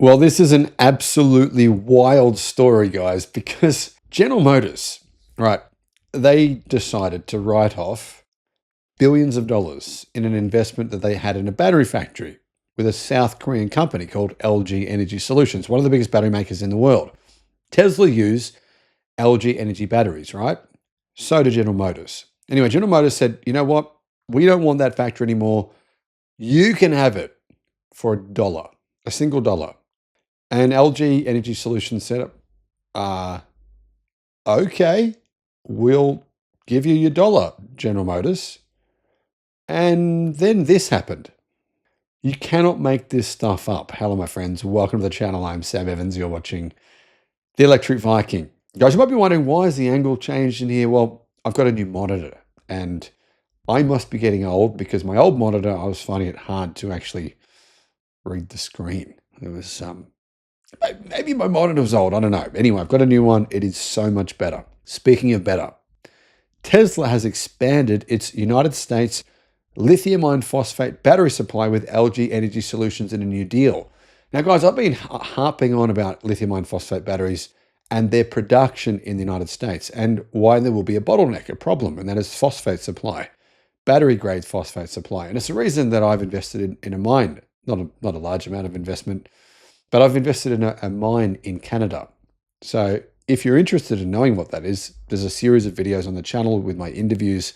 Well, this is an absolutely wild story, guys, because General Motors, right, they decided to write off billions of dollars in an investment that they had in a battery factory with a South Korean company called LG Energy Solutions, one of the biggest battery makers in the world. Tesla use LG Energy batteries, right? So did General Motors. Anyway, General Motors said, you know what? We don't want that factory anymore. You can have it for $1, a single dollar. And LG Energy Solutions said, okay, we'll give you your dollar, General Motors. And then this happened. You cannot make this stuff up. Hello, my friends. Welcome to the channel. I'm Sam Evans. You're watching the Electric Viking. Guys, you might be wondering, why is the angle changed in here? Well, I've got a new monitor, and I must be getting old because my old monitor, I was finding it hard to actually read the screen. There was maybe my monitor was old. I don't know. Anyway, I've got a new one. It is so much better. Speaking of better, Tesla has expanded its United States lithium iron phosphate battery supply with LG Energy Solutions in a new deal. Now, guys, I've been harping on about lithium iron phosphate batteries and their production in the United States and why there will be a bottleneck, a problem, and that is phosphate supply, battery grade phosphate supply. And it's the reason that I've invested in a mine, not a large amount of investment, but I've invested in a mine in Canada. So if you're interested in knowing what that is, there's a series of videos on the channel with my interviews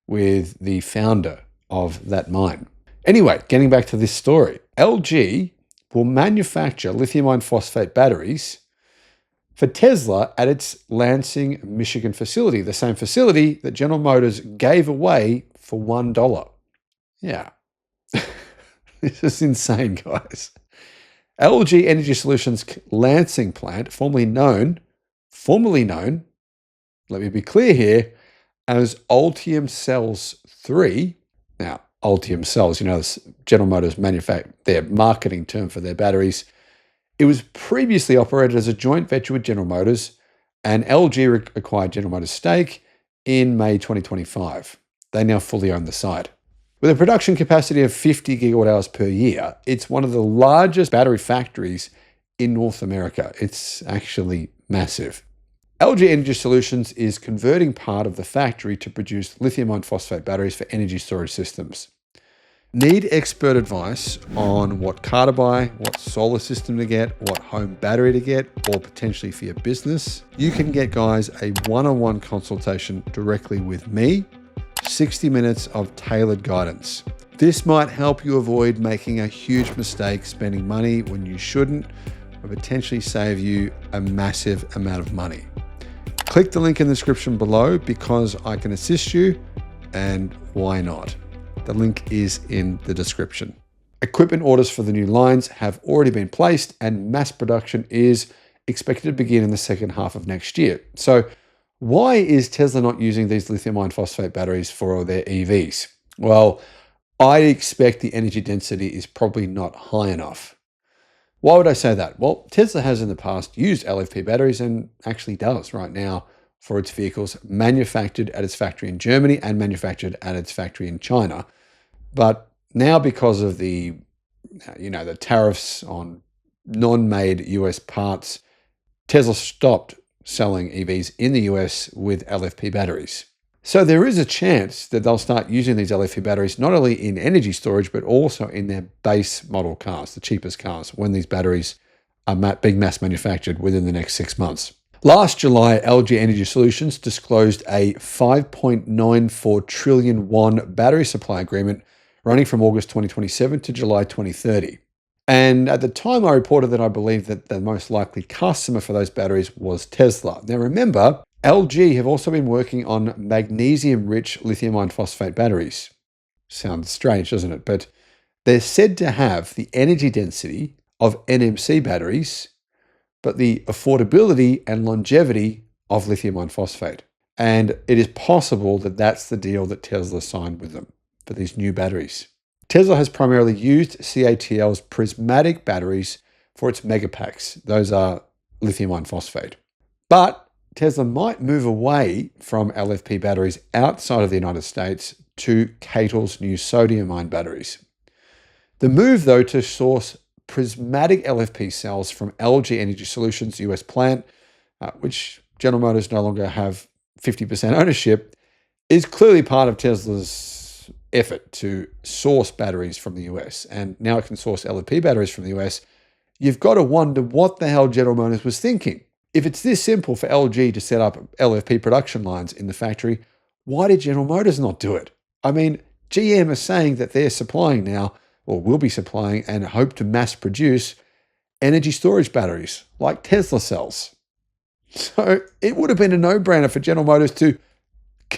with the founder of that mine. Anyway, getting back to this story, LG will manufacture lithium iron phosphate batteries for Tesla at its Lansing, Michigan facility, the same facility that General Motors gave away for $1. Yeah, this is insane, guys. LG Energy Solutions Lansing plant, formerly known, let me be clear here, as Ultium Cells 3. Now, Ultium Cells, you know, General Motors manufacture their marketing term for their batteries. It was previously operated as a joint venture with General Motors, and LG acquired General Motors' stake in May 2025. They now fully own the site. With a production capacity of 50 gigawatt hours per year, it's one of the largest battery factories in North America. It's actually massive. LG Energy Solutions is converting part of the factory to produce lithium iron phosphate batteries for energy storage systems. Need expert advice on what car to buy, what solar system to get, what home battery to get, or potentially for your business? You can get, guys, a one-on-one consultation directly with me. 60 minutes of tailored guidance. This might help you avoid making a huge mistake spending money when you shouldn't, or potentially save you a massive amount of money. Click the link in the description below because I can assist you, and why not? The link is in the description. Equipment orders for the new lines have already been placed and mass production is expected to begin in the second half of next year. So why is Tesla not using these lithium iron phosphate batteries for their EVs? Well, I expect the energy density is probably not high enough. Why would I say that? Well, Tesla has in the past used LFP batteries and actually does right now for its vehicles manufactured at its factory in Germany and manufactured at its factory in China. But now because of the tariffs on non-made US parts, Tesla stopped selling EVs in the US with LFP batteries. So there is a chance that they'll start using these LFP batteries not only in energy storage, but also in their base model cars, the cheapest cars, when these batteries are being mass manufactured within the next 6 months. Last July, LG Energy Solutions disclosed a 5.94 trillion won battery supply agreement running from August 2027 to July 2030. And at the time, I reported that I believed that the most likely customer for those batteries was Tesla. Now remember, LG have also been working on magnesium-rich lithium iron phosphate batteries. Sounds strange, doesn't it? But they're said to have the energy density of NMC batteries, but the affordability and longevity of lithium iron phosphate. And it is possible that that's the deal that Tesla signed with them for these new batteries. Tesla has primarily used CATL's prismatic batteries for its megapacks. Those are lithium iron phosphate. But Tesla might move away from LFP batteries outside of the United States to CATL's new sodium-ion batteries. The move, though, to source prismatic LFP cells from LG Energy Solutions US plant, which General Motors no longer have 50% ownership, is clearly part of Tesla's effort to source batteries from the US. And now it can source LFP batteries from the US. You've got to wonder what the hell General Motors was thinking. If it's this simple for LG to set up LFP production lines in the factory, why did General Motors not do it? I mean, GM is saying that they're supplying now, or will be supplying, and hope to mass produce energy storage batteries like Tesla cells. So it would have been a no-brainer for General Motors to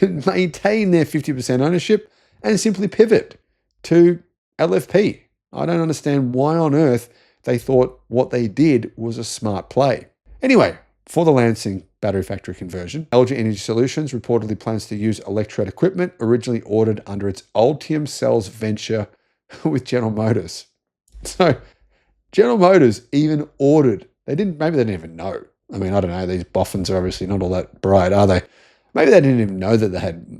maintain their 50% ownership and simply pivot to LFP. I don't understand why on earth they thought what they did was a smart play. Anyway, for the Lansing battery factory conversion, LG Energy Solutions reportedly plans to use electrode equipment originally ordered under its Ultium Cells venture with General Motors. So General Motors even ordered, maybe they didn't even know. I mean, I don't know, these boffins are obviously not all that bright, are they? Maybe they didn't even know that they had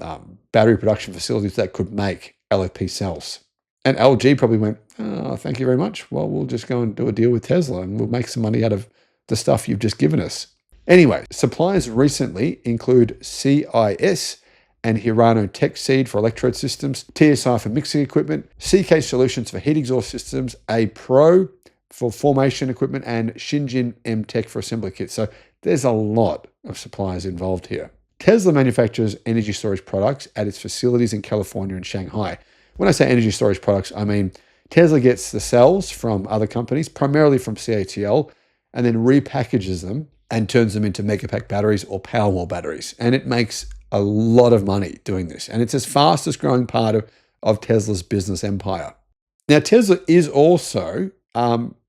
battery production facilities that could make LFP cells. And LG probably went, oh, thank you very much. Well, we'll just go and do a deal with Tesla and we'll make some money out of the stuff you've just given us. Anyway, suppliers recently include CIS and Hirano Tech Seed for electrode systems, TSI for mixing equipment, CK Solutions for heat exhaust systems, A Pro for formation equipment, and Shinjin M Tech for assembly kits. So there's a lot of suppliers involved here. Tesla manufactures energy storage products at its facilities in California and Shanghai. When I say energy storage products, I mean Tesla gets the cells from other companies, primarily from CATL, and then repackages them and turns them into Megapack batteries or Powerwall batteries. And it makes a lot of money doing this. And it's its fastest growing part of Tesla's business empire. Now, Tesla is also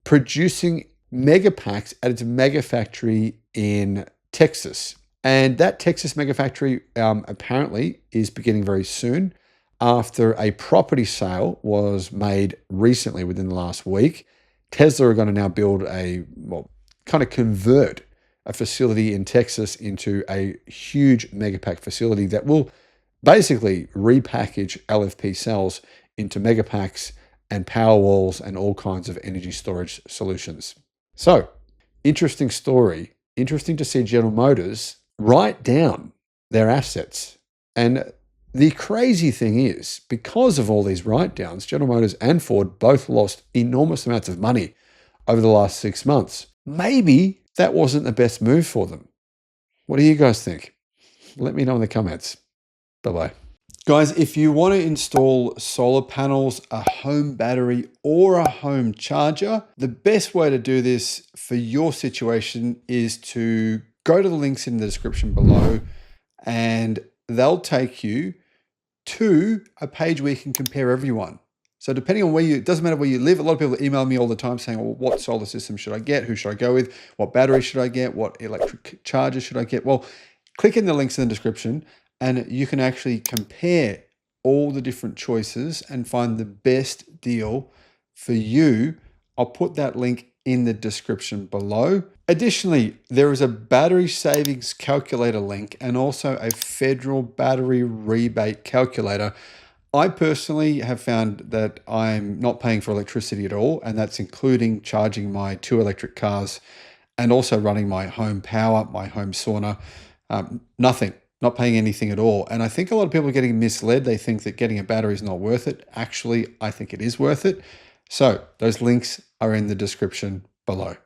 producing Megapacks at its mega factory in Texas. And that Texas mega factory apparently is beginning very soon after a property sale was made recently within the last week. Tesla are going to now build convert a facility in Texas into a huge Megapack facility that will basically repackage LFP cells into Megapacks and Powerwalls and all kinds of energy storage solutions. So, interesting story. Interesting to see General Motors write down their assets. And the crazy thing is, because of all these write-downs, General Motors and Ford both lost enormous amounts of money over the last 6 months. Maybe that wasn't the best move for them. What do you guys think? Let me know in the comments. Bye-bye. Guys, if you want to install solar panels, a home battery, or a home charger, the best way to do this for your situation is to go to the links in the description below, and they'll take you to a page where you can compare everyone. So depending on it doesn't matter where you live. A lot of people email me all the time saying, well, what solar system should I get? Who should I go with? What battery should I get? What electric charger should I get? Well, click in the links in the description and you can actually compare all the different choices and find the best deal for you. I'll put that link in the description below. Additionally, there is a battery savings calculator link and also a federal battery rebate calculator. I personally have found that I'm not paying for electricity at all, and that's including charging my 2 electric cars and also running my home power, my home sauna. Nothing, not paying anything at all. And I think a lot of people are getting misled. They think that getting a battery is not worth it. Actually, I think it is worth it. So those links are in the description below.